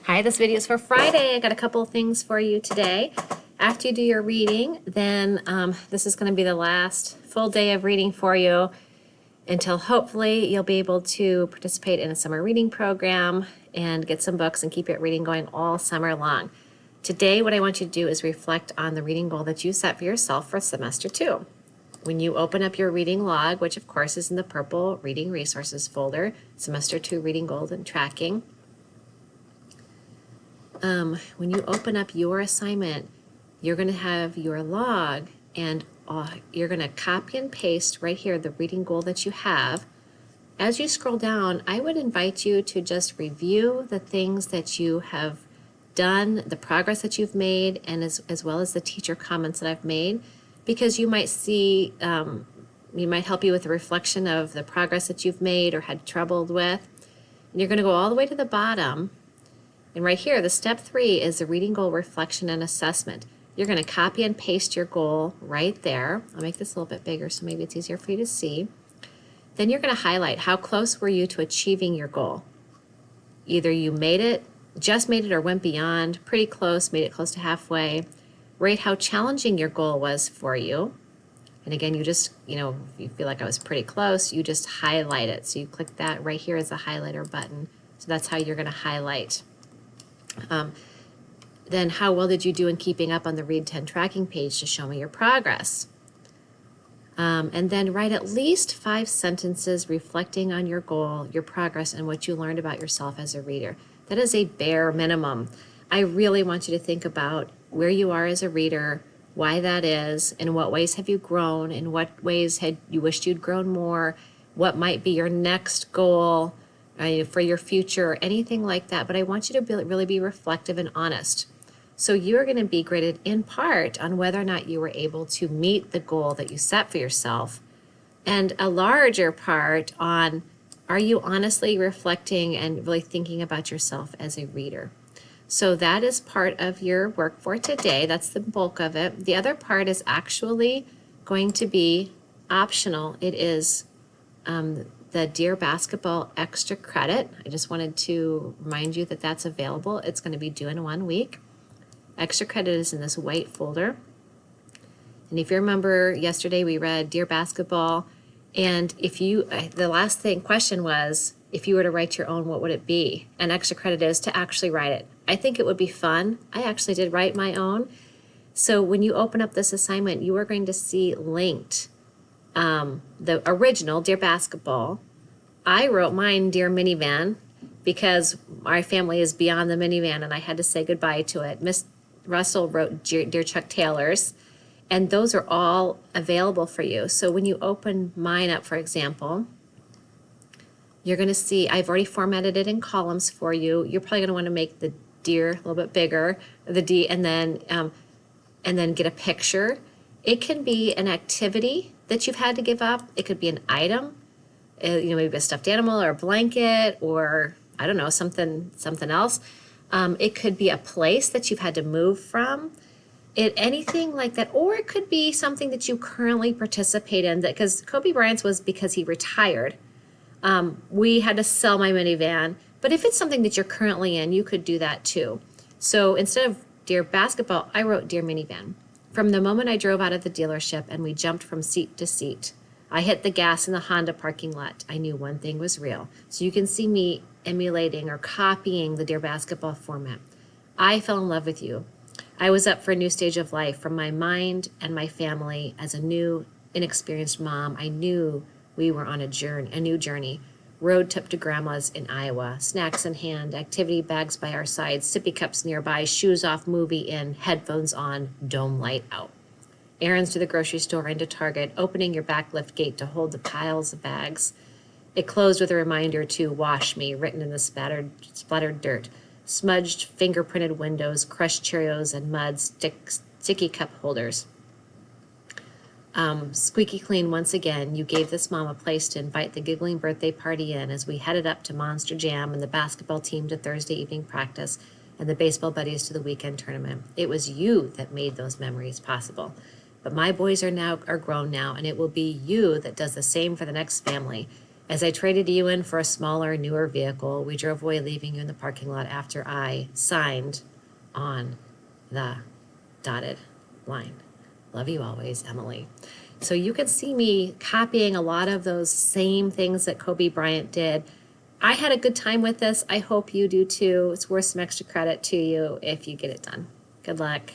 Hi, this video is for Friday. I got a couple of things for you today. After you do your reading, then this is going to be the last full day of reading for you until hopefully you'll be able to participate in a summer reading program and get some books and keep your reading going all summer long. Today, what I want you to do is reflect on the reading goal that you set for yourself for semester 2. When you open up your reading log, which of course is in the purple reading resources folder, semester 2 reading goal and tracking, when you open up your assignment, you're going to have your log and you're going to copy and paste right here the reading goal that you have. As you scroll down, I would invite you to just review the things that you have done, the progress that you've made, and as well as the teacher comments that I've made, because you might see, you might help you with a reflection of the progress that you've made or had trouble with. And you're going to go all the way to the bottom. And right here, the step 3 is the reading goal reflection and assessment. You're going to copy and paste your goal right there. I'll make this a little bit bigger so maybe it's easier for you to see. Then you're going to highlight how close were you to achieving your goal. Either you made it, just made it, or went beyond, pretty close, made it close to halfway. Rate how challenging your goal was for you. And again, you just, if you feel like I was pretty close, you just highlight it. So you click that right here as a highlighter button. So that's how you're going to highlight. Then how well did you do in keeping up on the Read 10 tracking page to show me your progress? And then write at least 5 sentences reflecting on your goal, your progress, and what you learned about yourself as a reader. That is a bare minimum. I really want you to think about where you are as a reader, why that is, in what ways have you grown, in what ways had you wished you'd grown more, what might be your next goal for your future, or anything like that. But I want you to really be reflective and honest. So you're going to be graded in part on whether or not you were able to meet the goal that you set for yourself, and a larger part on, are you honestly reflecting and really thinking about yourself as a reader? So that is part of your work for today. That's the bulk of it. The other part is actually going to be optional. It is the Dear Basketball extra credit. I just wanted to remind you that that's available. It's going to be due in 1 week. Extra credit is in this white folder. And if you remember yesterday, we read Dear Basketball. And the last question was, if you were to write your own, what would it be? And extra credit is to actually write it. I think it would be fun. I actually did write my own. So when you open up this assignment, you are going to see linked the original Dear Basketball. I wrote mine Dear Minivan because our family is beyond the minivan and I had to say goodbye to it. Miss Russell wrote Dear Chuck Taylor's, and those are all available for you. So when you open mine up, for example, you're going to see I've already formatted it in columns for you. You're probably going to want to make the Dear a little bit bigger, the D, and then get a picture. It can be an activity that you've had to give up. It could be an item, maybe a stuffed animal or a blanket, or I don't know, something else. It could be a place that you've had to move from. Anything like that, or it could be something that you currently participate in. That because Kobe Bryant's was because he retired. We had to sell my minivan, but if it's something that you're currently in, you could do that too. So instead of Dear Basketball, I wrote Dear Minivan. From the moment I drove out of the dealership and we jumped from seat to seat, I hit the gas in the Honda parking lot. I knew one thing was real. So you can see me emulating or copying the Dear Basketball format. I fell in love with you. I was up for a new stage of life from my mind and my family. As a new, inexperienced mom, I knew we were on a new journey. Road trip to grandma's in Iowa, snacks in hand, activity bags by our sides, sippy cups nearby, shoes off, movie in, headphones on, dome light out. Errands to the grocery store and to Target, opening your back lift gate to hold the piles of bags. It closed with a reminder to wash me, written in the splattered dirt. Smudged, fingerprinted windows, crushed Cheerios and mud, sticky cup holders. Squeaky clean once again. You gave this mom a place to invite the giggling birthday party in as we headed up to Monster Jam and the basketball team to Thursday evening practice and the baseball buddies to the weekend tournament. It was you that made those memories possible. But my boys are grown now, and it will be you that does the same for the next family. As I traded you in for a smaller, newer vehicle, we drove away, leaving you in the parking lot after I signed on the dotted line. Love you always, Emily. So you can see me copying a lot of those same things that Kobe Bryant did. I had a good time with this. I hope you do too. It's worth some extra credit to you if you get it done. Good luck.